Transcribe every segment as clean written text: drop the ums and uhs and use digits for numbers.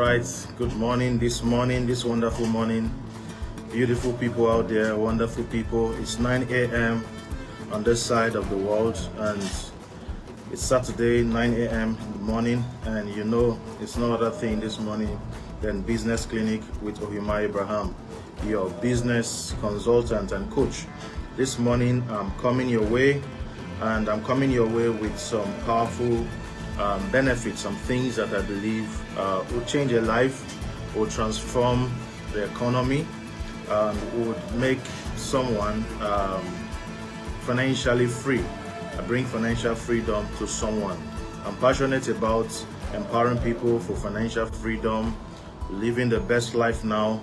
right, good morning, this wonderful morning. Beautiful people out there, wonderful people. It's 9 a.m. on this side of the world, and it's Saturday, 9 a.m. in the morning, and you know it's no other thing this morning than Business Clinic with Ohima Abraham, your business consultant and coach. This morning I'm coming your way, and I'm coming your way with some powerful benefits, some things that I believe will change your life, will transform the economy, would make someone financially free. I bring financial freedom to someone. I'm passionate about empowering people for financial freedom, living the best life now,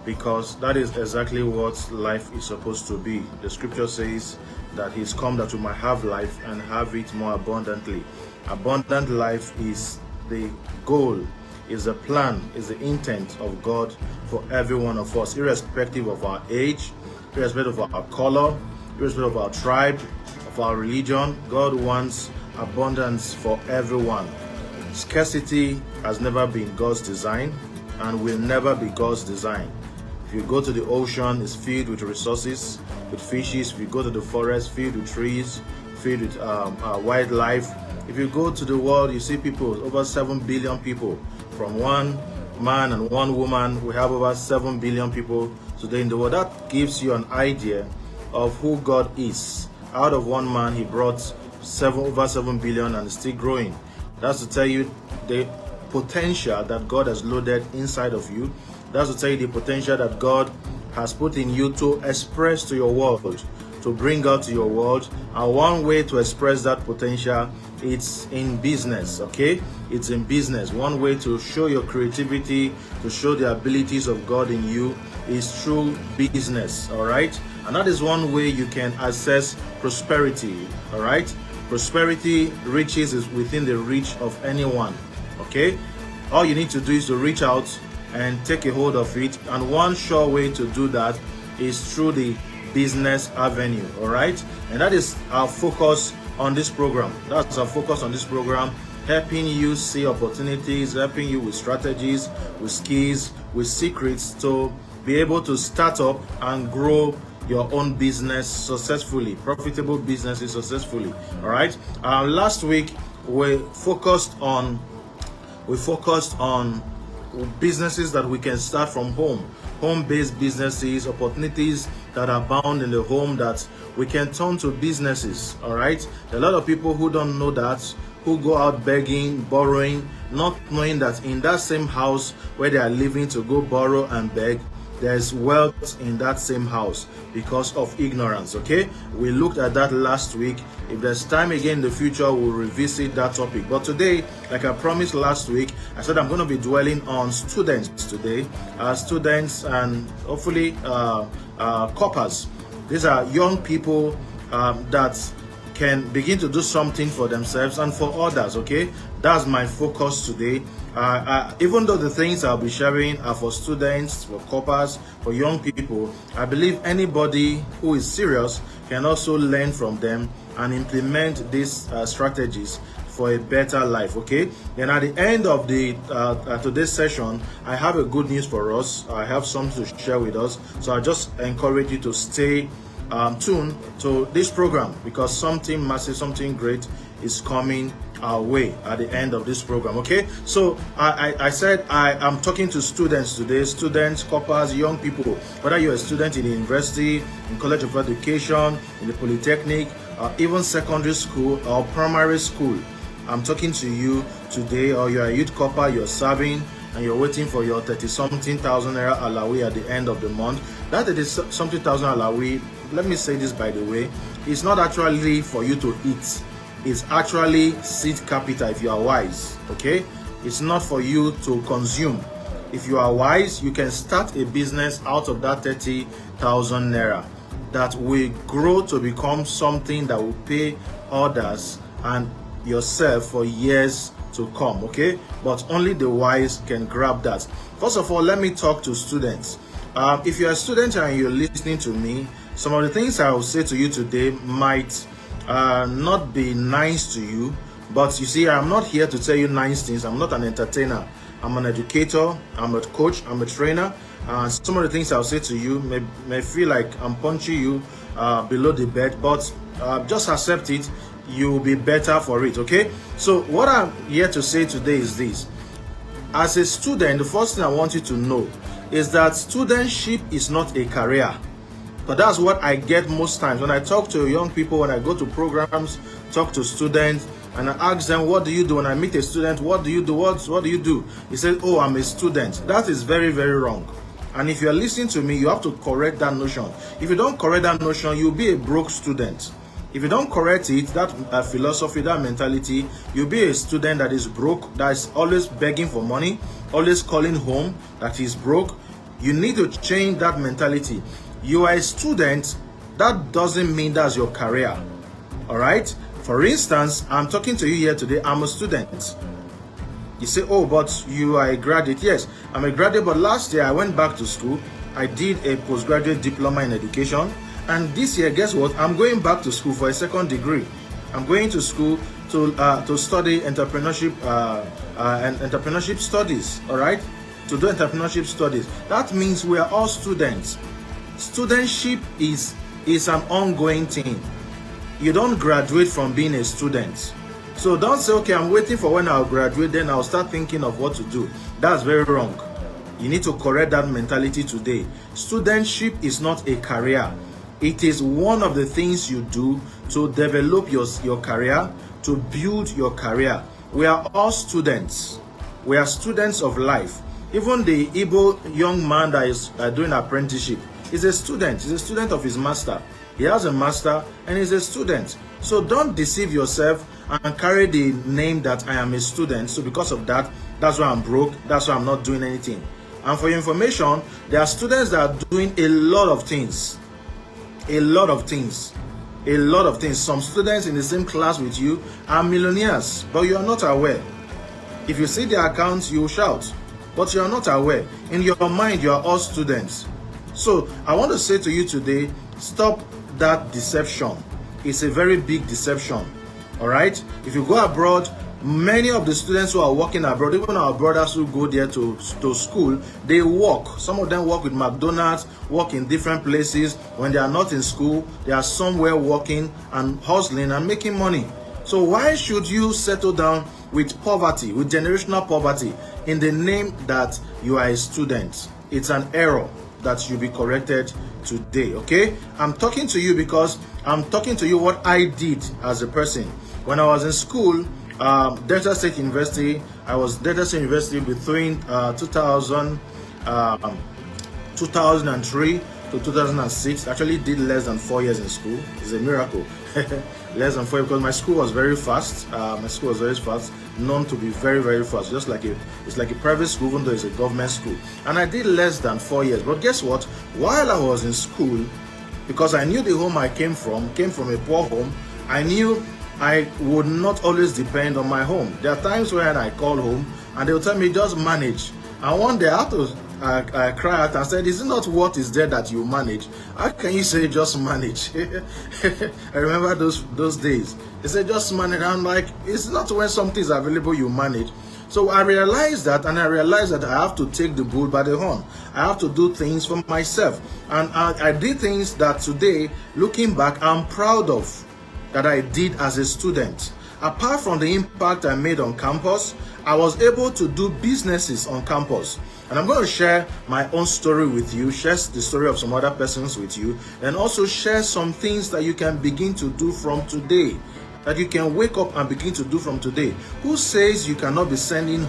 because that is exactly what life is supposed to be. The scripture says that He's come that we might have life and have it more abundantly. Abundant life is the goal, is the plan, is the intent of God for every one of us, irrespective of our age, irrespective of our color, irrespective of our tribe, of our religion. God wants abundance for everyone. Scarcity has never been God's design and will never be God's design. If you go to the ocean, it's filled with resources, with fishes. If you go to the forest, filled with trees, filled with wildlife. If you go to the world, you see people, over 7 billion people. From one man and one woman, we have over 7 billion people today in the world. That gives you an idea of who God is. Out of one man, He brought over 7 billion and is still growing. That's to tell you the potential that God has loaded inside of you. That's to tell you the potential that God has put in you to express to your world, to bring out to your world. And one way to express that potential, it's in business, okay? It's in business. One way to show your creativity, to show the abilities of God in you, is through business, all right? And that is one way you can access prosperity, all right? Prosperity, riches is within the reach of anyone, okay? All you need to do is to reach out and take a hold of it. And one sure way to do that is through the business avenue, all right? And that is our focus on this program. That's our focus on this program, helping you see opportunities, helping you with strategies, with skills, with secrets to be able to start up and grow your own business successfully, profitable businesses successfully, all right? Last week we focused on businesses that we can start from home-based businesses, opportunities that are bound in the home that we can turn to businesses, all right? There are a lot of people who don't know that, who go out begging, borrowing, not knowing that in that same house where they are living to go borrow and beg, there's wealth in that same house because of ignorance, okay? We looked at that last week. If there's time again in the future, we'll revisit that topic. But today, like I promised last week, I said I'm going to be dwelling on students today. Students and hopefully coppers. These are young people that can begin to do something for themselves and for others, okay? That's my focus today. Even though the things I'll be sharing are for students, for coppers, for young people, I believe anybody who is serious can also learn from them and implement these strategies for a better life, okay? Then at the end of the today's session, I have a good news for us. I have something to share with us. So I just encourage you to stay tuned to this program, because something massive, something great is coming our way at the end of this program, okay? So I said I am talking to students today, students, coppers, young people, whether you're a student in the university, in college of education, in the polytechnic, even secondary school or primary school. I'm talking to you today, or you're a youth copper, you're serving and you're waiting for your 30-something thousand naira alawi at the end of the month. That 30-something thousand alawi, let me say this by the way, it's not actually for you to eat. It's actually seed capital if you are wise, okay? It's not for you to consume. If you are wise, you can start a business out of that 30,000 naira that will grow to become something that will pay others and yourself for years to come, okay? But only the wise can grab that. First of all, let me talk to students. If you're a student and you're listening to me, some of the things I will say to you today might not be nice to you, but you see, I'm not here to tell you nice things. I'm not an entertainer. I'm an educator, I'm a coach, I'm a trainer. And some of the things I'll say to you may feel like I'm punching you below the bed, but just accept it. You'll be better for it, okay? So what I'm here to say today is this. As a student, the first thing I want you to know is that studentship is not a career. But that's what I get most times when I talk to young people, when I go to programs, talk to students, and I ask them, what do you do? When I meet a student, what do you do? What do you do? He says, oh, I'm a student. That is very, very wrong. And if you're listening to me, you have to correct that notion. If you don't correct that notion, you'll be a broke student. If you don't correct it, that philosophy, that mentality, you'll be a student that is broke, that is always begging for money, always calling home, that is broke. You need to change that mentality. You are a student, that doesn't mean that's your career. All right? For instance, I'm talking to you here today, I'm a student. You say, oh, but you are a graduate. Yes, I'm a graduate, but last year I went back to school. I did a postgraduate diploma in education. And this year, guess what? I'm going back to school for a second degree. I'm going to school to study entrepreneurship and entrepreneurship studies, all right? To do entrepreneurship studies. That means we are all students. Studentship is an ongoing thing. You don't graduate from being a student. So don't say, okay, I'm waiting for when I'll graduate, then I'll start thinking of what to do. That's very wrong. You need to correct that mentality today. Studentship is not a career. It is one of the things you do to develop your career, to build your career. We are all students. We are students of life. Even the Igbo young man that is doing apprenticeship is a student. He's a student of his master. He has a master and he's a student. So don't deceive yourself and carry the name that I am a student. So because of that, that's why I'm broke. That's why I'm not doing anything. And for your information, there are students that are doing a lot of things. A lot of things. A lot of things. Some students in the same class with you are millionaires, but you are not aware. If you see their accounts, you will shout, but you are not aware. In your mind, you are all students. So I want to say to you today, stop that deception. It's a very big deception. All right? If you go abroad, many of the students who are working abroad, even our brothers who go there to school, they work. Some of them work with McDonald's, work in different places. When they are not in school, they are somewhere working and hustling and making money. So why should you settle down with poverty, with generational poverty, in the name that you are a student? It's an error that should be corrected today, okay? I'm talking to you because I'm talking to you what I did as a person. When I was in school, Delta State University, I was Delta State University between 2003 to 2006. Actually did less than 4 years in school. It's a miracle. Less than 4 because my school was very fast. My school was very fast, known to be very, very fast. Just like it's like a private school, even though it's a government school. And I did less than 4 years. But guess what? While I was in school, because I knew the home I came from a poor home, I knew I would not always depend on my home. There are times when I call home and they'll tell me just manage. And one day I had to cry out and said, is it not what is there that you manage? How can you say just manage? I remember those days. They said just manage. I'm like, it's not when something is available you manage. So I realized that, and I realized that I have to take the bull by the horn. I have to do things for myself. And I did things that today, looking back, I'm proud of that I did as a student. Apart from the impact I made on campus, I was able to do businesses on campus. And I'm going to share my own story with you, share the story of some other persons with you, and also share some things that you can begin to do from today, that you can wake up and begin to do from today. Who says you cannot be sending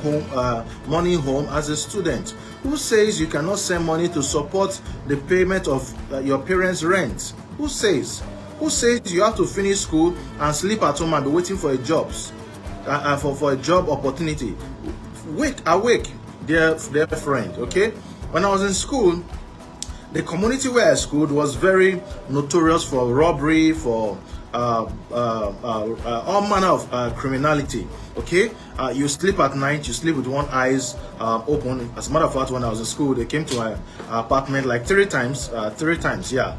money home as a student? Who says you cannot send money to support the payment of your parents' rent? Who says? Who says you have to finish school and sleep at home and be waiting for a job, for a job opportunity? Awake, dear friend, okay? When I was in school, the community where I schooled was very notorious for robbery, for all manner of criminality, okay? You sleep at night, you sleep with one eyes open. As a matter of fact, when I was in school, they came to my apartment like three times, yeah.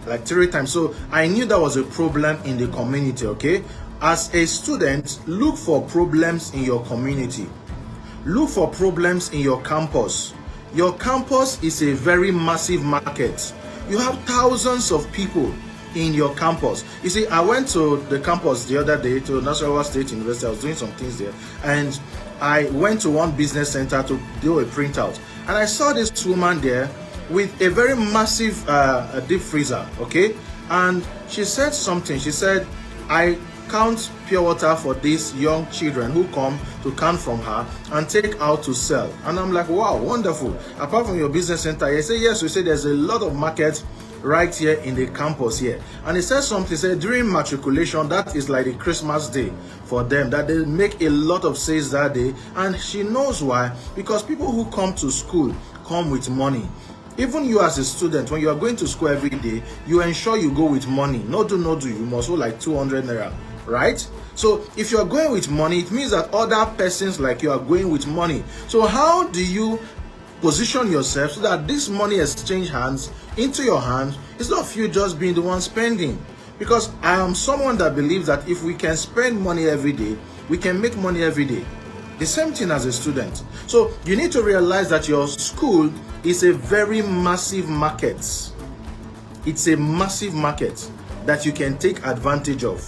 Like 3 times. So I knew that was a problem in the community, okay? As a student, look for problems in your community. Look for problems in your campus. Your campus is a very massive market. You have thousands of people in your campus. You see, I went to the campus the other day, to Nasarawa State University. I was doing some things there, and I went to one business center to do a printout, and I saw this woman there with a very massive deep freezer, okay? And she said something. She said, I count pure water for these young children who come to count from her and take out to sell. And I'm like, wow, wonderful. Apart from your business center, I say, yes, we say there's a lot of market right here in the campus here. And he said something, said during matriculation, that is like the Christmas day for them, that they make a lot of sales that day. And she knows why, because people who come to school come with money. Even you as a student, when you are going to school every day, you ensure you go with money. No do, you must go like 200 naira, right? So if you are going with money, it means that other persons like you are going with money. So how do you position yourself so that this money exchange hands into your hands instead of you just being the one spending? Because I am someone that believes that if we can spend money every day, we can make money every day. The same thing as a student. So you need to realize that your school is a very massive market. It's a massive market that you can take advantage of.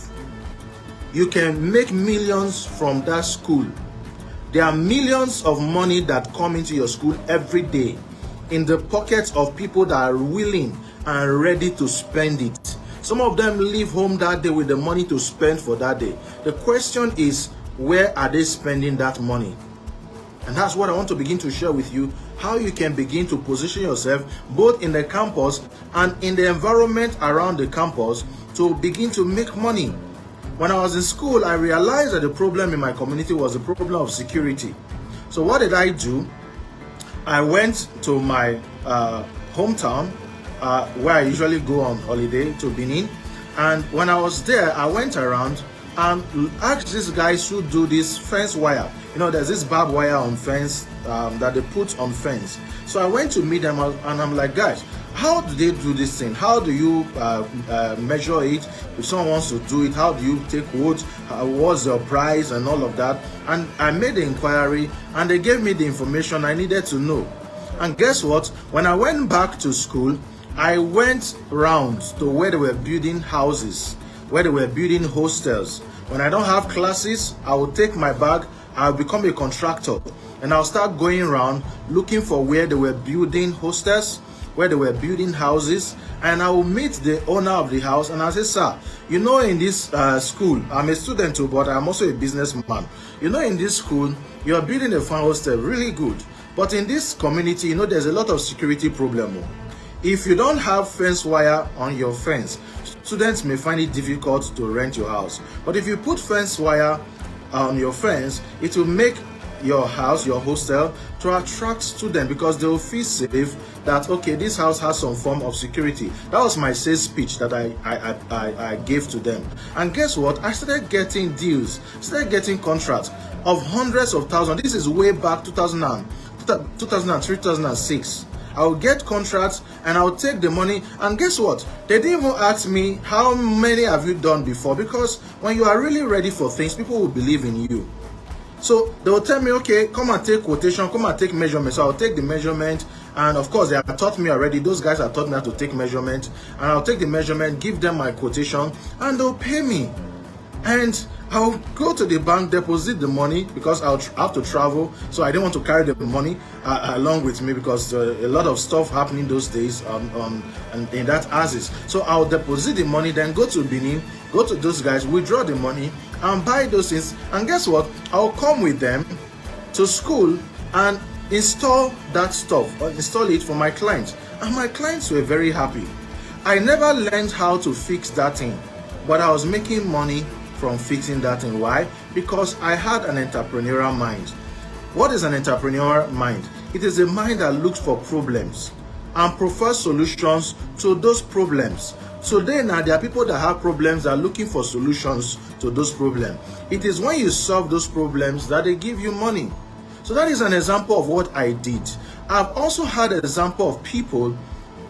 You can make millions from that school. There are millions of money that come into your school every day in the pockets of people that are willing and ready to spend it. Some of them leave home that day with the money to spend for that day. The question is, where are they spending that money? And that's what I want to begin to share with you, how you can begin to position yourself both in the campus and in the environment around the campus to begin to make money. When I was in school, I realized that the problem in my community was the problem of security. So what did I do? I went to my hometown, where I usually go on holiday, to Benin. And when I was there, I went around and asked these guys who do this fence wire. You know, there's this barbed wire on fence that they put on fence. So I went to meet them and I'm like, guys, how do they do this thing? How do you measure it? If someone wants to do it, how do you take quotes? What's your price and all of that? And I made the inquiry and they gave me the information I needed to know. And guess what? When I went back to school, I went round to where they were building houses, where they were building hostels. When I don't have classes, I will take my bag, I'll become a contractor, and I'll start going around looking for where they were building hostels, where they were building houses, and I will meet the owner of the house and I'll say, sir, you know, in this school, I'm a student too, but I'm also a businessman. You know, in this school, you are building a fine hostel, really good. But in this community, you know, there's a lot of security problem. If you don't have fence wire on your fence, students may find it difficult to rent your house. But if you put fence wire on your fence, it will make your house, your hostel, to attract students because they will feel safe that, okay, this house has some form of security. That was my sales speech that I gave to them. And guess what? I started getting deals, started getting contracts of hundreds of thousands. This is way back 2003, 2006. I'll get contracts and I'll take the money, and guess what? They didn't even ask me how many have you done before, because when you are really ready for things, people will believe in you. So they will tell me, okay, come and take quotation, come and take measurement. So I'll take the measurement, and of course they have taught me already. Those guys have taught me how to take measurement, and I'll take the measurement, give them my quotation, and they'll pay me. And I'll go to the bank, deposit the money, because I'll have to travel, so I didn't want to carry the money along with me, because a lot of stuff happening those days and in that Axis. So I'll deposit the money, then go to Benin, go to those guys, withdraw the money, and buy those things. And guess what? I'll come with them to school and install that stuff, or install it for my clients. And my clients were very happy. I never learned how to fix that thing, but I was making money from fixing that thing. Why? Because I had an entrepreneurial mind. What is an entrepreneurial mind? It is a mind that looks for problems and prefers solutions to those problems. So then there are people that have problems that are looking for solutions to those problems. It is when you solve those problems that they give you money. So that is an example of what I did. I've also had an example of people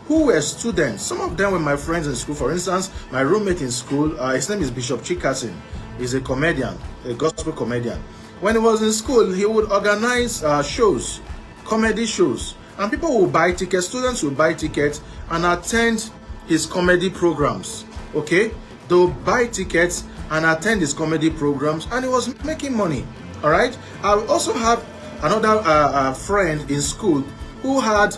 who were students. Some of them were my friends in school. For instance, my roommate in school, his name is Bishop Chikasin. He's a comedian, a gospel comedian. When he was in school, he would organize shows, comedy shows, and people would buy tickets, students would buy tickets and attend his comedy programs. Okay, they'll buy tickets and attend his comedy programs, and he was making money. All right. I also have another friend in school who had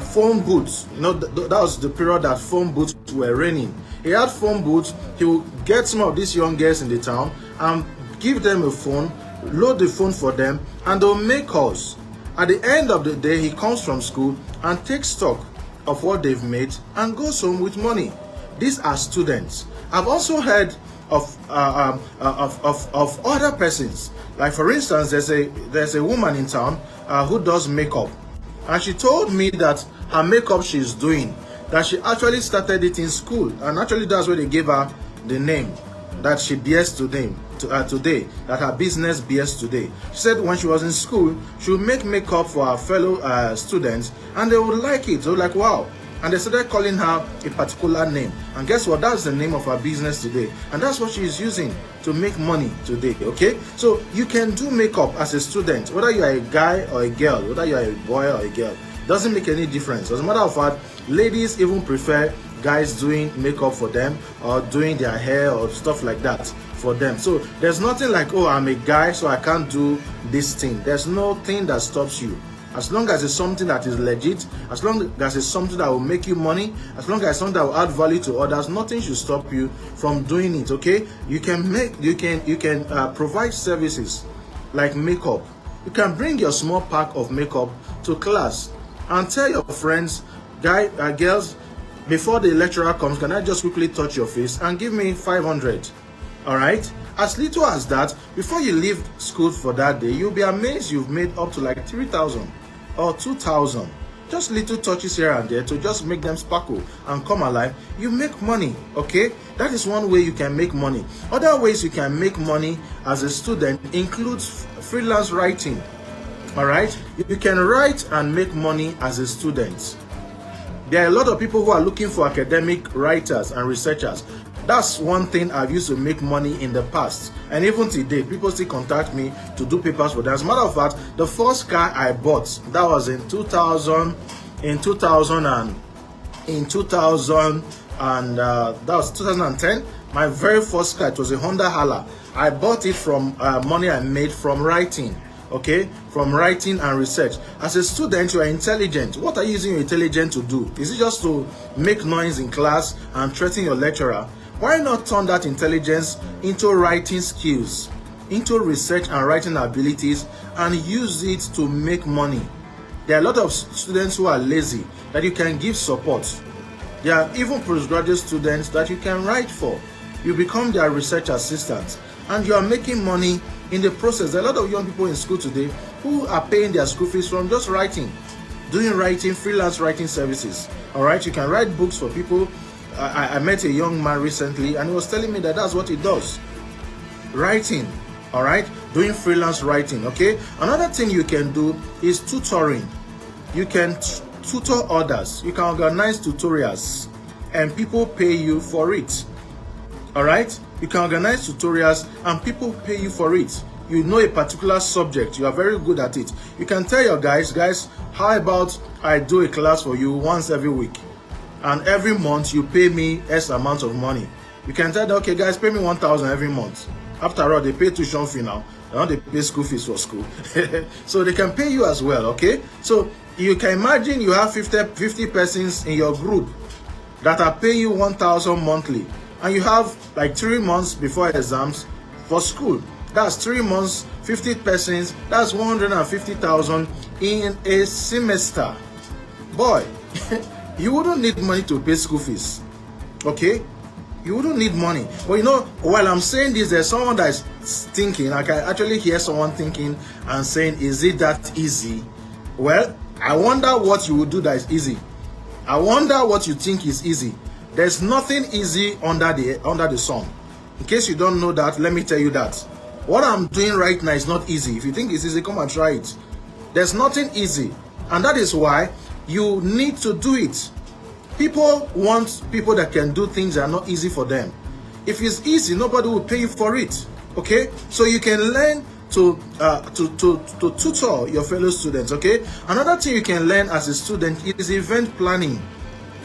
phone booths. You know, that was the period that phone booths were reigning. He had phone booths. He would get some of these young girls in the town and give them a phone, load the phone for them, and they'll make calls. At the end of the day, he comes from school and takes stock of what they've made and goes home with money. These are students. I've also heard of other persons. Like for instance, there's a woman in town who does makeup, and she told me that her makeup she's doing, that she actually started it in school, and actually that's where they gave her the name that she bears today, that her business bears today. She said when she was in school, she would make makeup for her fellow students, and they would like it. They were like, wow. And they started calling her a particular name. And guess what? That's the name of her business today. And that's what she is using to make money today, okay? So you can do makeup as a student, whether you are a guy or a girl, whether you are a boy or a girl. Doesn't make any difference. As a matter of fact, ladies even prefer guys doing makeup for them or doing their hair or stuff like that for them. So there's nothing like, oh, I'm a guy, so I can't do this thing. There's nothing that stops you. As long as it's something that is legit, as long as it's something that will make you money, as long as it's something that will add value to others, nothing should stop you from doing it. Okay, you can provide services like makeup. You can bring your small pack of makeup to class and tell your friends, girls, before the lecturer comes, can I just quickly touch your face and give me 500? All right. As little as that, before you leave school for that day, you'll be amazed you've made up to like 3,000 or 2,000. Just little touches here and there to just make them sparkle and come alive. You make money, okay? That is one way you can make money. Other ways you can make money as a student includes freelance writing, all right? You can write and make money as a student. There are a lot of people who are looking for academic writers and researchers. That's one thing I've used to make money in the past, and even today people still contact me to do papers for them. As a matter of fact, the first car I bought, that was in 2000 and that was 2010. My very first car, it was a Honda Hala. I bought it from money I made from writing. Okay, from writing and research. As a student, you are intelligent. What are you using your intelligence to do? Is it just to make noise in class and threaten your lecturer? Why not turn that intelligence into writing skills, into research and writing abilities, and use it to make money? There are a lot of students who are lazy that you can give support. There are even postgraduate students that you can write for. You become their research assistant, and you are making money in the process. There are a lot of young people in school today who are paying their school fees from just writing, doing writing, freelance writing services. All right, you can write books for people. I met a young man recently, and he was telling me that that's what he does, writing. All right, doing freelance writing. Okay, another thing you can do is tutoring. You can tutor others. You can organize tutorials, and people pay you for it. All right, you can organize tutorials and people pay you for it. You know a particular subject, you are very good at it. You can tell your guys, how about I do a class for you once every week, and every month you pay me X amount of money. You can tell them, okay guys, pay me 1,000 every month. After all, they pay tuition fee now. Now they pay school fees for school. So they can pay you as well, okay? So you can imagine you have 50 persons in your group that are paying you 1,000 monthly. And you have like 3 months before exams for school. That's 3 months, 50 persons, that's 150,000 in a semester. Boy, you wouldn't need money to pay school fees, okay? You wouldn't need money. But you know, while I'm saying this, there's someone that is thinking, I can actually hear someone thinking and saying, is it that easy? Well, I wonder what you would do that is easy. I wonder what you think is easy. There's nothing easy under the sun. In case you don't know that, let me tell you that. What I'm doing right now is not easy. If you think it's easy, come and try it. There's nothing easy. And that is why you need to do it. People want people that can do things that are not easy for them. If it's easy, nobody will pay you for it. Okay? So you can learn to tutor your fellow students. Okay, another thing you can learn as a student is event planning.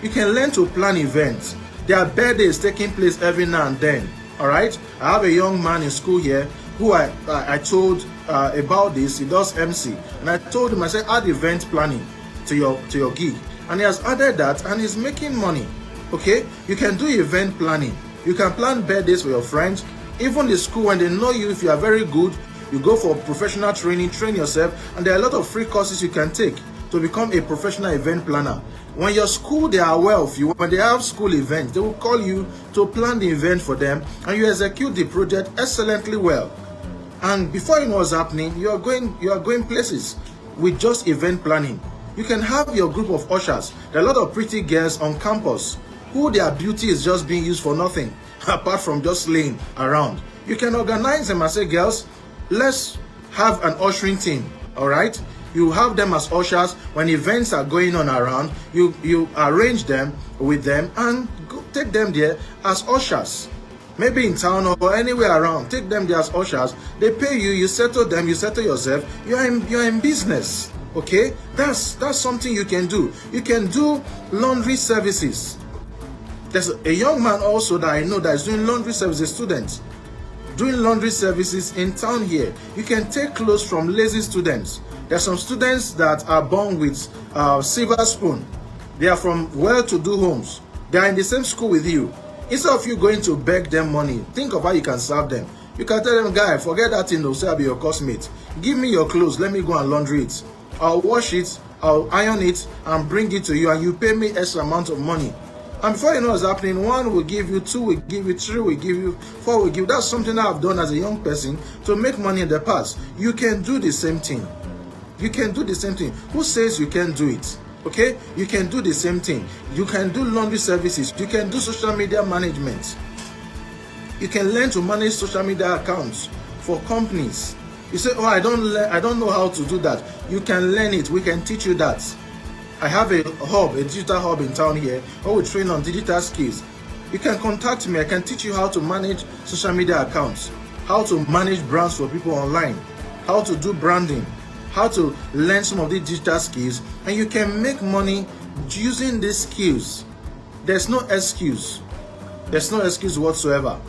You can learn to plan events. There are birthdays taking place every now and then. All right, I have a young man in school here who I told about this. He does MC, and I told him, I said, add event planning to your gig, and he has added that, and he's making money. Okay, you can do event planning. You can plan birthdays for your friends. Even the school, when they know you, if you are very good, you go for professional training, train yourself, and there are a lot of free courses you can take to become a professional event planner. When your school, they are aware of you. When they have school events, they will call you to plan the event for them, and you execute the project excellently well. And before you know what's happening, you are going places with just event planning. You can have your group of ushers. There are a lot of pretty girls on campus who their beauty is just being used for nothing apart from just laying around. You can organize them and say, girls, let's have an ushering team. All right, you have them as ushers. When events are going on around, you arrange them with them and take them there as ushers. Maybe in town or anywhere around, take them there as ushers. They pay you, you settle them, you settle yourself. You're in business. Okay, that's something you can do. You can do laundry services. There's a young man also that I know that is doing laundry services, students doing laundry services in town here. You can take clothes from lazy students. There's some students that are born with silver spoon. They are from well-to-do homes. They are in the same school with you. Instead of you going to beg them money, think of how you can serve them. You can tell them, guy, forget that thing, they'll say I'll be your classmate. Give me your clothes, let me go and laundry it. I'll wash it, I'll iron it, and bring it to you, and you pay me extra amount of money. And before you know what's happening, 1 will give you, 2 will give you, 3 will give you, 4 will give you. That's something I've done as a young person to make money in the past. You can do the same thing. You can do the same thing. Who says you can't do it? Okay? You can do the same thing. You can do laundry services. You can do social media management. You can learn to manage social media accounts for companies. You say, oh, I don't know how to do that. You can learn it. We can teach you that. I have a digital hub in town here, where we train on digital skills. You can contact me. I can teach you how to manage social media accounts, how to manage brands for people online, how to do branding, how to learn some of these digital skills, and you can make money using these skills. There's no excuse. There's no excuse whatsoever.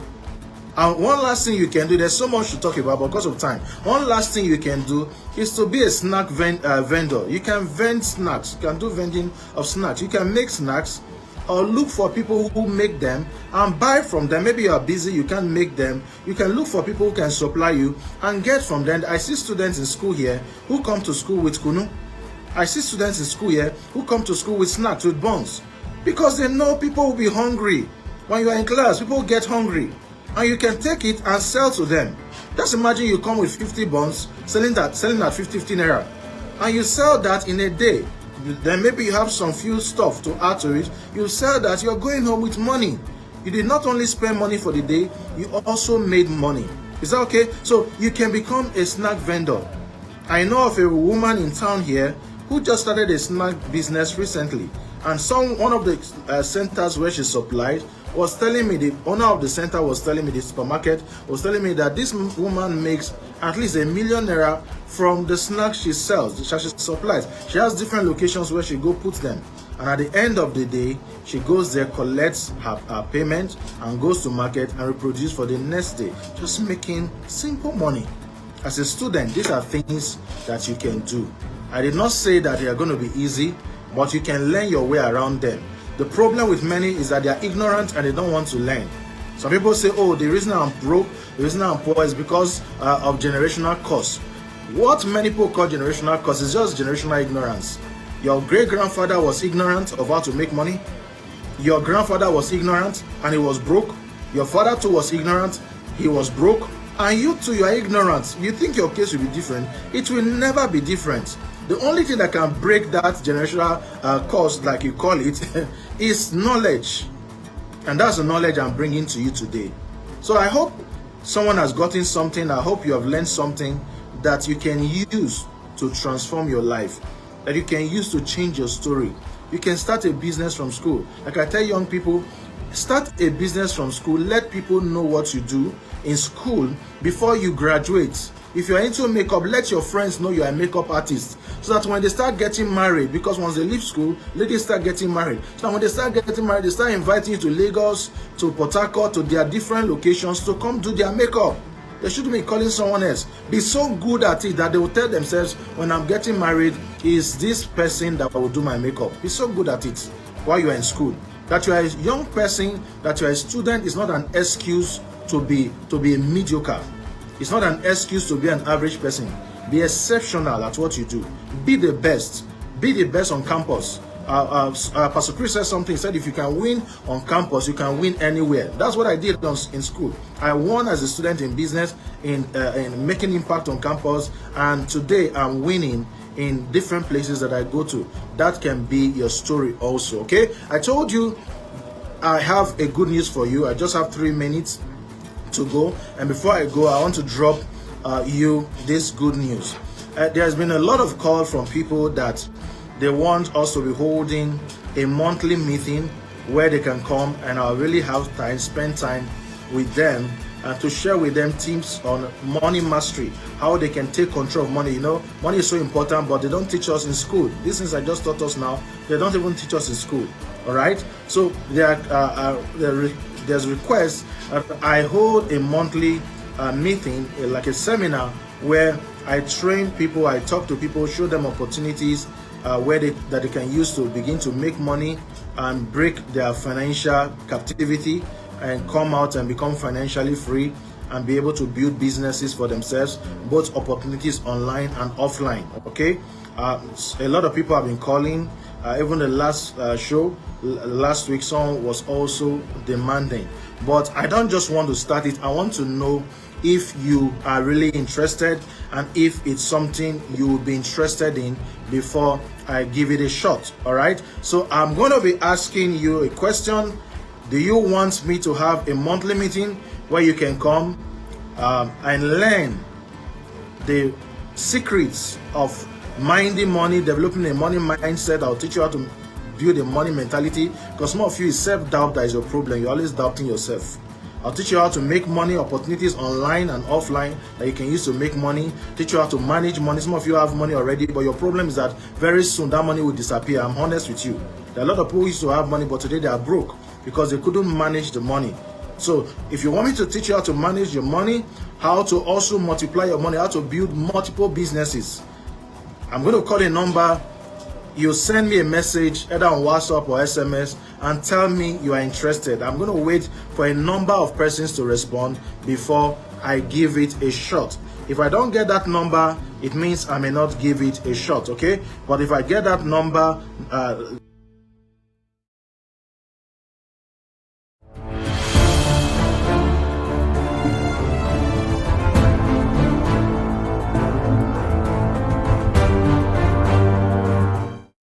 And one last thing you can do, there's so much to talk about, but because of time, one last thing you can do is to be a snack vendor. You can vend snacks. You can do vending of snacks. You can make snacks or look for people who make them and buy from them. Maybe you are busy, you can't make them. You can look for people who can supply you and get from them. I see students in school here who come to school with kunu. I see students in school here who come to school with snacks, with buns, because they know people will be hungry. When you are in class, people get hungry. And you can take it and sell to them. Just imagine you come with 50 buns, selling at 50 naira, and you sell that in a day. Then maybe you have some few stuff to add to it. You sell that, you're going home with money. You did not only spend money for the day, you also made money. Is that okay? So you can become a snack vendor. I know of a woman in town here who just started a snack business recently, and one of the centers where she supplied was telling me, the owner of the center was telling me, the supermarket was telling me that this woman makes at least ₦1 million from the snacks she sells, she supplies. She has different locations where she go put them, and at the end of the day, she goes there, collects her payment, and goes to market and reproduce for the next day, just making simple money. As a student, these are things that you can do. I did not say that they are going to be easy, but you can learn your way around them. The problem with many is that they are ignorant and they don't want to learn. Some people say, oh, the reason I'm broke, the reason I'm poor is because of generational curse. What many people call generational curse is just generational ignorance. Your great-grandfather was ignorant of how to make money. Your grandfather was ignorant and he was broke. Your father too was ignorant, he was broke. And you too, you are ignorant. You think your case will be different. It will never be different. The only thing that can break that generational curse, like you call it, is knowledge. And that's the knowledge I'm bringing to you today. So I hope someone has gotten something. I hope you have learned something that you can use to transform your life, that you can use to change your story. You can start a business from school. Like I tell young people, start a business from school. Let people know what you do in school before you graduate. If you're into makeup, let your friends know you're a makeup artist, so that when they start getting married, because once they leave school, ladies start getting married. So when they start getting married, they start inviting you to Lagos, to Port Harcourt, to their different locations to come do their makeup. They shouldn't be calling someone else. Be so good at it that they will tell themselves, when I'm getting married, is this person that will do my makeup. Be so good at it while you're in school. That you are a young person, that you're a student is not an excuse to be mediocre. It's not an excuse to be an average person. Be exceptional at what you do. Be the best. Be the best on campus. Pastor Chris said something. He said, if you can win on campus, you can win anywhere. That's what I did in school. I won as a student in business, in making impact on campus, and today I'm winning in different places that I go to. That can be your story also, okay? I told you I have a good news for you. I just have 3 minutes to go, and before I go, I want to drop you this good news. There's been a lot of calls from people that they want us to be holding a monthly meeting where they can come and I'll really have time, spend time with them, and to share with them tips on money mastery, how they can take control of money. You know, money is so important, but they don't teach us in school. These things I just taught us now, they don't even teach us in school. All right, so there's requests that I hold a monthly meeting, like a seminar, where I train people, I talk to people, show them opportunities that they can use to begin to make money and break their financial captivity and come out and become financially free and be able to build businesses for themselves, both opportunities online and offline. Okay, a lot of people have been calling. Even the last show last week, someone was also demanding. But I don't just want to start it. I want to know if you are really interested and if it's something you will be interested in before I give it a shot. All right, so I'm going to be asking you a question. Do you want me to have a monthly meeting where you can come and learn the secrets of minding money, developing a money mindset? I'll teach you how to build a money mentality, because some of you is self-doubt that is your problem. You're always doubting yourself. I'll teach you how to make money, opportunities online and offline that you can use to make money. Teach you how to manage money. Some of you have money already, but your problem is that very soon that money will disappear. I'm honest with you. There are a lot of people who used to have money, but today they are broke because they couldn't manage the money. So if you want me to teach you how to manage your money, how to also multiply your money, how to build multiple businesses, I'm going to call a number. You send me a message either on WhatsApp or SMS and tell me you are interested. I'm going to wait for a number of persons to respond before I give it a shot. If I don't get that number, it means I may not give it a shot, okay? But if I get that number,